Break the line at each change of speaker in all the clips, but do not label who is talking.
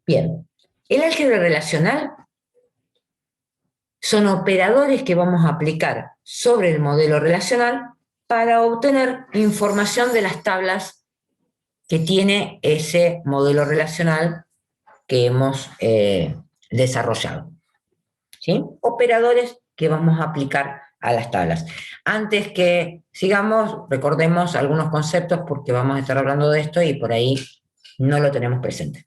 Bien, el álgebra relacional son operadores que vamos a aplicar sobre el modelo relacional para obtener información de las tablas que tiene ese modelo relacional que hemos desarrollado. ¿Sí? Operadores que vamos a aplicar a las tablas. Antes que sigamos, recordemos algunos conceptos porque vamos a estar hablando de esto y por ahí no lo tenemos presente.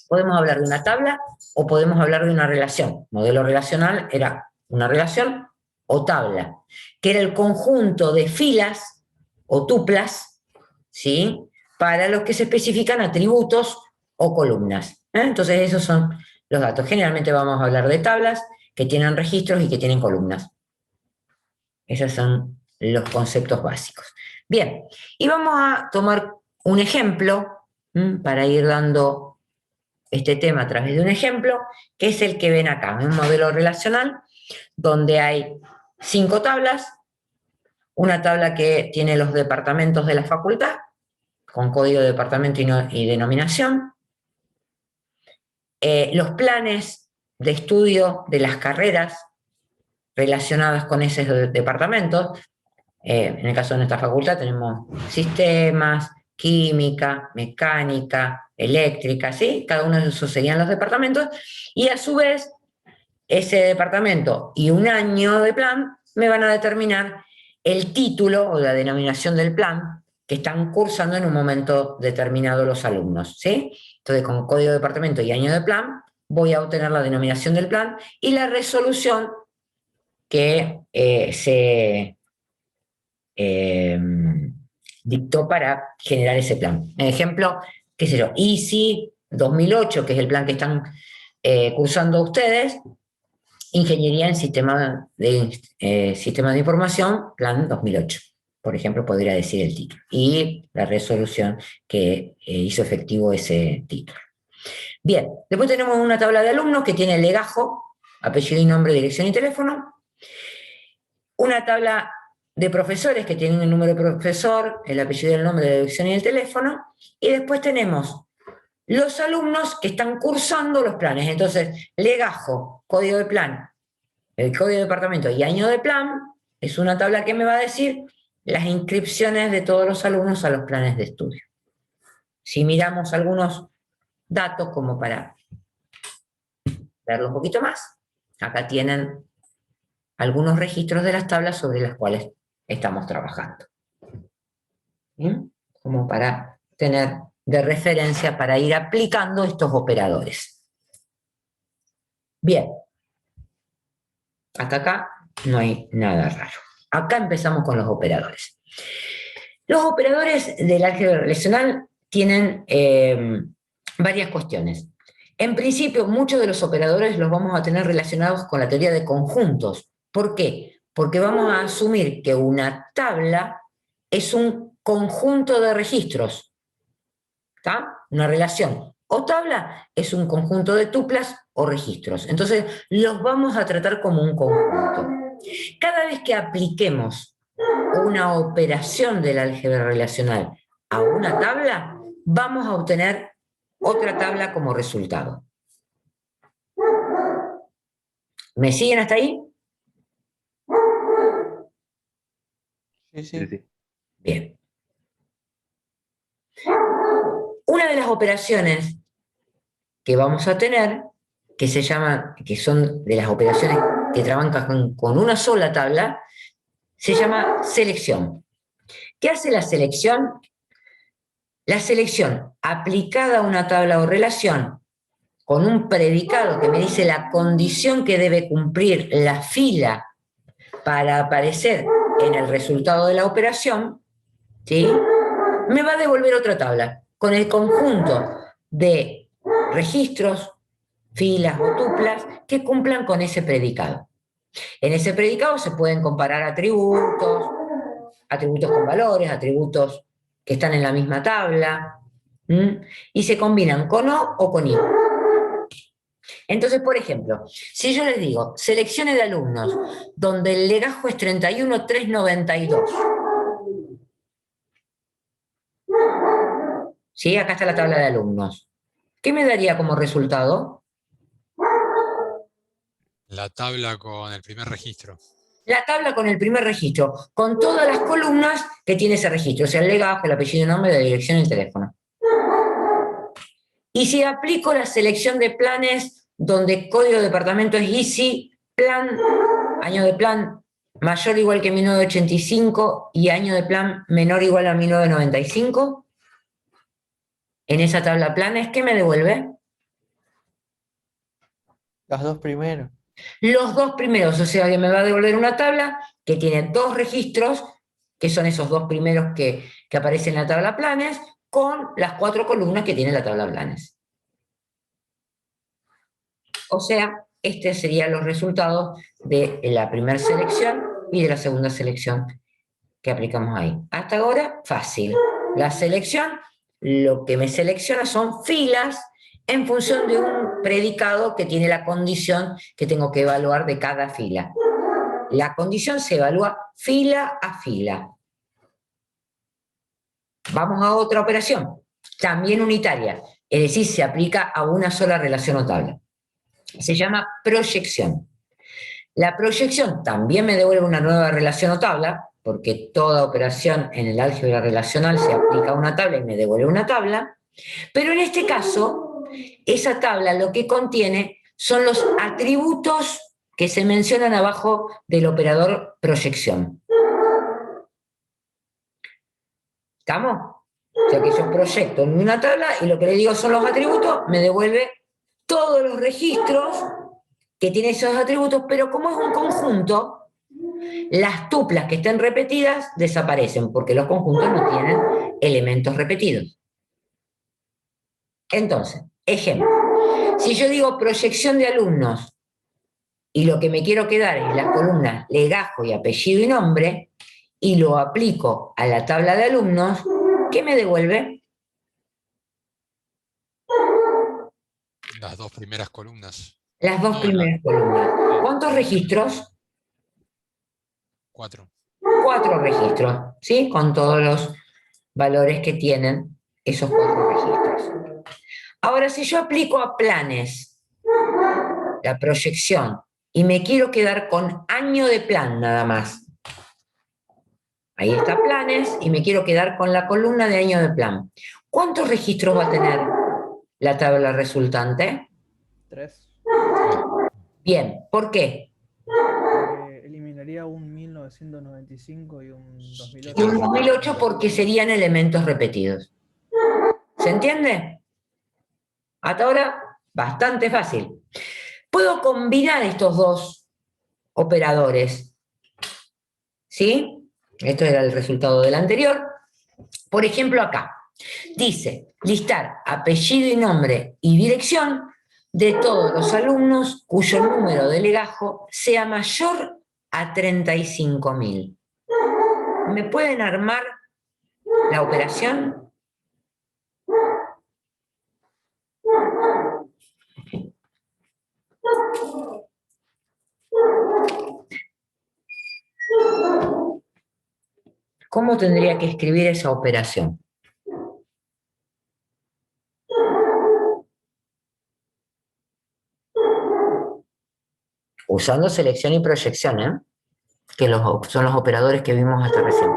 Podemos hablar de una tabla o podemos hablar de una relación. Modelo relacional era una relación o tabla, que era el conjunto de filas o tuplas, ¿sí? Para los que se especifican atributos o columnas. Entonces esos son los datos. Generalmente vamos a hablar de tablas que tienen registros y que tienen columnas. Esos son los conceptos básicos. Bien, y vamos a tomar un ejemplo para ir dando este tema a través de un ejemplo, que es el que ven acá, un modelo relacional donde hay 5 tablas, una tabla que tiene los departamentos de la facultad, con código de departamento y denominación, los planes de estudio de las carreras relacionadas con esos departamentos. En el caso de nuestra facultad tenemos sistemas, química, mecánica, eléctrica, ¿sí? Cada uno de esos serían los departamentos, y a su vez ese departamento y un año de plan me van a determinar el título o la denominación del plan que están cursando en un momento determinado los alumnos, ¿sí? Entonces, con código de departamento y año de plan, voy a obtener la denominación del plan y la resolución que se dictó para generar ese plan. Ejemplo, qué sé yo, ISI 2008, que es el plan que están cursando ustedes, Ingeniería en Sistemas de Información, plan 2008. Por ejemplo, podría decir el título. Y la resolución que hizo efectivo ese título. Bien, después tenemos una tabla de alumnos que tiene el legajo, apellido y nombre, dirección y teléfono. Una tabla de profesores que tienen el número de profesor, el apellido, el nombre, la dirección y el teléfono. Y después tenemos los alumnos que están cursando los planes. Entonces, legajo, código de plan, el código de departamento y año de plan, es una tabla que me va a decir las inscripciones de todos los alumnos a los planes de estudio. Si miramos algunos datos como para verlo un poquito más, acá tienen algunos registros de las tablas sobre las cuales estamos trabajando. ¿Bien? Como para tener de referencia para ir aplicando estos operadores. Bien. Hasta acá no hay nada raro. Acá empezamos con los operadores. Los operadores del álgebra relacional tienen varias cuestiones. En principio, muchos de los operadores los vamos a tener relacionados con la teoría de conjuntos. ¿Por qué? Porque vamos a asumir que una tabla es un conjunto de registros. ¿Está? Una relación. O tabla es un conjunto de tuplas o registros. Entonces, los vamos a tratar como un conjunto. Cada vez que apliquemos una operación del álgebra relacional a una tabla, vamos a obtener otra tabla como resultado. ¿Me siguen hasta ahí?
Sí.
Bien. Una de las operaciones que vamos a tener, que se llama, que son de las operaciones que trabajan con una sola tabla, se llama selección. ¿Qué hace la selección? La selección aplicada a una tabla o relación con un predicado que me dice la condición que debe cumplir la fila para aparecer en el resultado de la operación, ¿sí? Me va a devolver otra tabla con el conjunto de registros, filas o tuplas que cumplan con ese predicado. En ese predicado se pueden comparar atributos, atributos con valores, atributos que están en la misma tabla, y se combinan con o con i. Entonces, por ejemplo, si yo les digo selecciones de alumnos donde el legajo es 31.392, ¿sí? Acá está la tabla de alumnos. ¿qué me daría como resultado?
La tabla con el primer registro.
La tabla con el primer registro, con todas las columnas que tiene ese registro, o sea, el legajo, el apellido, el nombre, la dirección y el teléfono. Y si aplico la selección de planes donde código de departamento es easy, plan, año de plan mayor o igual que 1985 y año de plan menor o igual a 1995, en esa tabla planes, ¿qué me devuelve?
Los dos primeros.
Los dos primeros, o sea que me va a devolver una tabla que tiene dos registros, que son esos dos primeros que aparecen en la tabla planes, con las 4 columnas que tiene la tabla planes. O sea, estos serían los resultados de la primera selección y de la segunda selección que aplicamos ahí. Hasta ahora, fácil. La selección, lo que me selecciona son filas en función de un predicado que tiene la condición que tengo que evaluar de cada fila. La condición se evalúa fila a fila. Vamos a otra operación, también unitaria, es decir, se aplica a una sola relación o tabla. Se llama proyección. La proyección también me devuelve una nueva relación o tabla, porque toda operación en el álgebra relacional se aplica a una tabla y me devuelve una tabla, pero en este caso, esa tabla lo que contiene son los atributos que se mencionan abajo del operador proyección. ¿Estamos? O sea que yo proyecto en una tabla y lo que le digo son los atributos, me devuelve todos los registros que tiene esos atributos, pero como es un conjunto, las tuplas que estén repetidas desaparecen, porque los conjuntos no tienen elementos repetidos. Entonces, ejemplo, si yo digo proyección de alumnos y lo que me quiero quedar es las columnas legajo y apellido y nombre, y lo aplico a la tabla de alumnos, ¿qué me devuelve?
Las dos primeras columnas.
Las dos primeras columnas. ¿Cuántos registros?
4.
4 registros, ¿sí? Con todos los valores que tienen esos 4 registros. Ahora, si yo aplico a planes la proyección y me quiero quedar con año de plan nada más, ahí está planes y me quiero quedar con la columna de año de plan. ¿Cuántos registros va a tener la tabla resultante?
3.
Bien, ¿por qué?
Eliminaría un 1995 y un
Y
2008.
un 2008 porque serían elementos repetidos. ¿Se entiende? Hasta ahora, bastante fácil. Puedo combinar estos dos operadores. ¿Sí? Esto era el resultado del anterior. Por ejemplo, acá. Dice, listar apellido y nombre y dirección de todos los alumnos cuyo número de legajo sea mayor a 35.000. ¿Me pueden armar la operación? ¿Cómo tendría que escribir esa operación? Usando selección y proyección, ¿eh? Que son los operadores que vimos hasta recién.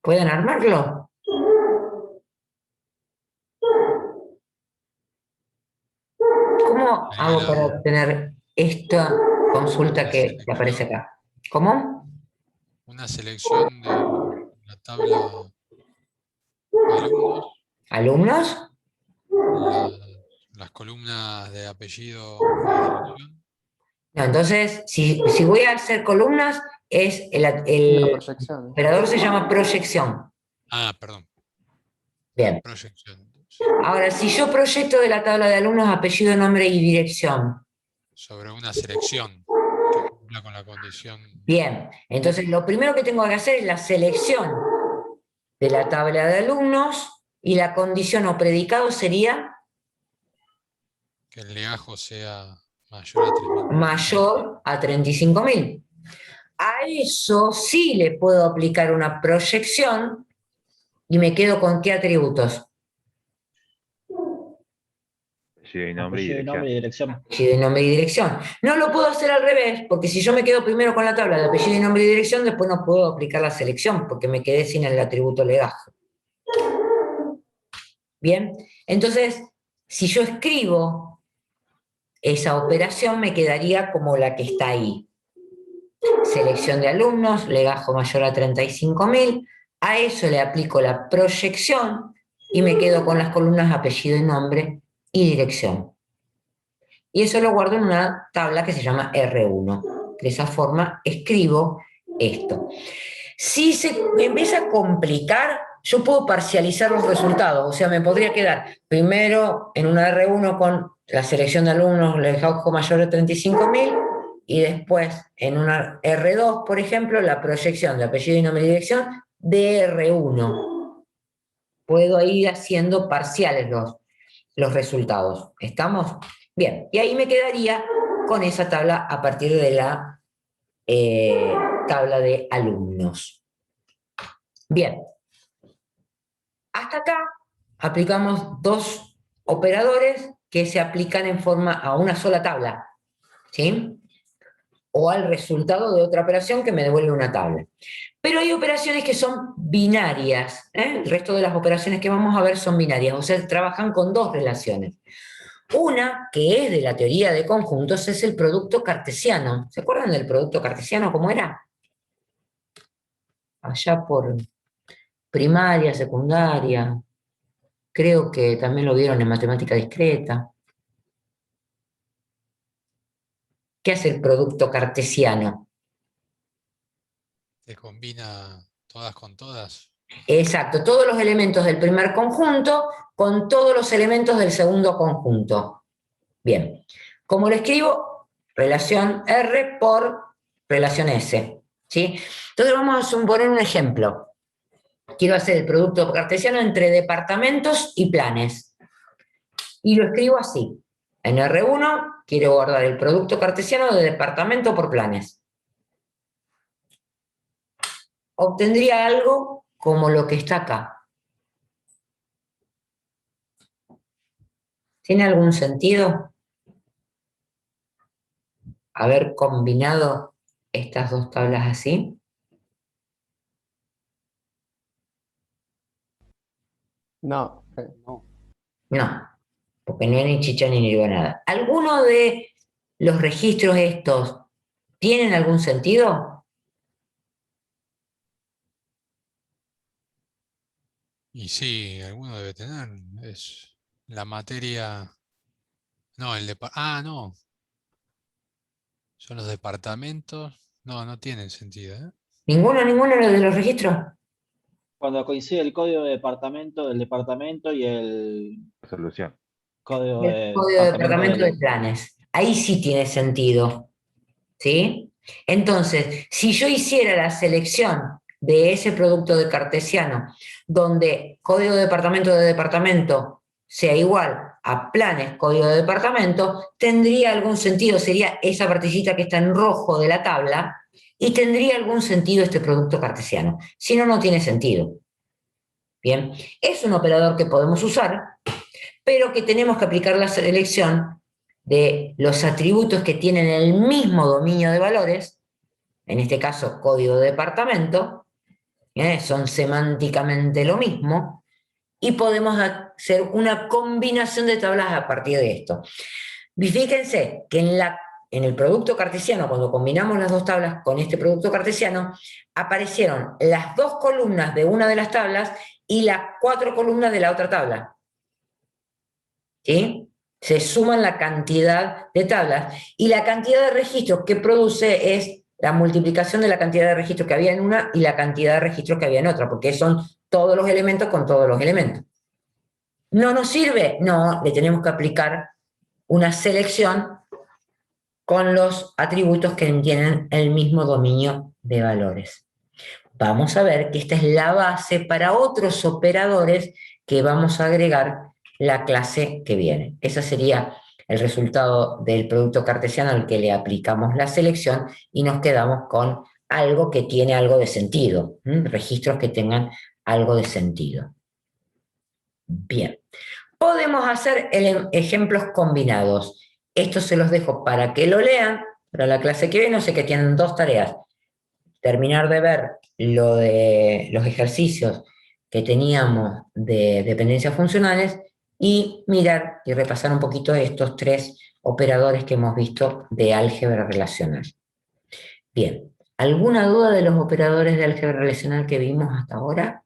¿Pueden armarlo? ¿Cómo hago para obtener esta consulta que aparece acá? ¿Cómo?
Una selección de la tabla alumnos,
¿Alumnos?
las columnas de apellido y dirección.
No, entonces, si voy a hacer columnas,
La
el
proyección.
operador se llama proyección.
Ah, perdón.
Bien.
Proyección.
Ahora, si yo proyecto de la tabla de alumnos apellido, nombre y dirección,
Sobre una selección. cumpla con la condición.
Bien, entonces lo primero que tengo que hacer es la selección de la tabla de alumnos y la condición o predicado sería
Que el legajo sea mayor a 3.000.
mayor a 35.000. A eso sí le puedo aplicar una proyección y me quedo con qué atributos.
Apellido y nombre y
Apellido,
dirección.
nombre y dirección.
Apellido y nombre y dirección. No lo puedo hacer al revés, porque si yo me quedo primero con la tabla de apellido y nombre y dirección, después no puedo aplicar la selección, porque me quedé sin el atributo legajo. Bien, entonces, si yo escribo esa operación, me quedaría como la que está ahí. Selección de alumnos, legajo mayor a 35.000, a eso le aplico la proyección y me quedo con las columnas apellido y nombre y dirección. Y eso lo guardo en una tabla que se llama R1. De esa forma escribo esto. Si se me empieza a complicar, yo puedo parcializar los resultados. O sea, me podría quedar primero en una R1 con la selección de alumnos, legajo mayor de 35.000, y después en una R2, por ejemplo, la proyección de apellido y nombre y dirección de R1. Puedo ir haciendo parciales los resultados. ¿Estamos? Bien, y ahí me quedaría con esa tabla a partir de la tabla de alumnos. Bien. Hasta acá aplicamos dos operadores que se aplican en forma a una sola tabla, ¿sí? O al resultado de otra operación que me devuelve una tabla. Pero hay operaciones que son binarias, ¿eh? El resto de las operaciones que vamos a ver son binarias, o sea, trabajan con dos relaciones. Una, que es de la teoría de conjuntos, es el producto cartesiano. ¿Se acuerdan del producto cartesiano cómo era? Allá por primaria, secundaria, creo que también lo vieron en matemática discreta. ¿Qué hace el producto cartesiano?
Se combina todas con todas.
Exacto, todos los elementos del primer conjunto con todos los elementos del segundo conjunto. Bien, ¿cómo lo escribo? Relación R por relación S, ¿sí? Entonces vamos a suponer un ejemplo. Quiero hacer el producto cartesiano entre departamentos y planes. Y lo escribo así. En R1 quiero guardar el producto cartesiano de departamento por planes. Obtendría algo como lo que está acá. ¿Tiene algún sentido haber combinado estas dos tablas así?
No.
No, porque no hay ni chicha ni limonada. ¿Alguno de los registros estos tienen algún sentido?
Y sí, alguno debe tener. Es la materia. No, no. Son los departamentos. No, no tienen sentido, ¿eh?
¿Ninguno de los registros?
Cuando coincide el código de departamento del departamento y el
Solución.
código
El
de
código de
departamento
departamento de
del...
planes. Ahí sí tiene sentido. ¿Sí? Entonces, si yo hiciera la selección de ese producto de cartesiano, donde código de departamento sea igual a planes, código de departamento, tendría algún sentido, sería esa partecita que está en rojo de la tabla, y tendría algún sentido este producto cartesiano. Si no, no tiene sentido. Bien, es un operador que podemos usar, pero que tenemos que aplicar la selección de los atributos que tienen el mismo dominio de valores, en este caso código de departamento, son semánticamente lo mismo, y podemos hacer una combinación de tablas a partir de esto. Y fíjense que en el producto cartesiano, cuando combinamos las dos tablas con este producto cartesiano, aparecieron las dos columnas de una de las tablas y las 4 columnas de la otra tabla. ¿Sí? Se suman la cantidad de tablas y la cantidad de registros que produce es la multiplicación de la cantidad de registros que había en una y la cantidad de registros que había en otra, porque son todos los elementos con todos los elementos. ¿No nos sirve? No, le tenemos que aplicar una selección con los atributos que tienen el mismo dominio de valores. Vamos a ver que esta es la base para otros operadores que vamos a agregar la clase que viene. Ese sería el resultado del producto cartesiano al que le aplicamos la selección y nos quedamos con algo que tiene algo de sentido, registros que tengan algo de sentido. Bien, podemos hacer ejemplos combinados. Esto se los dejo para que lo lean, para la clase que viene, no sé que tienen dos tareas. Terminar de ver lo de los ejercicios que teníamos de dependencias funcionales y mirar y repasar un poquito estos tres operadores que hemos visto de álgebra relacional. Bien, ¿alguna duda de los operadores de álgebra relacional que vimos hasta ahora?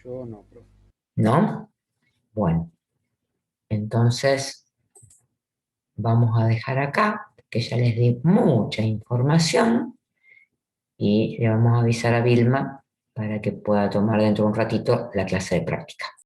Yo no, profe.
¿No? Bueno, entonces vamos a dejar acá, que ya les di mucha información, y le vamos a avisar a Vilma para que pueda tomar dentro de un ratito la clase de práctica.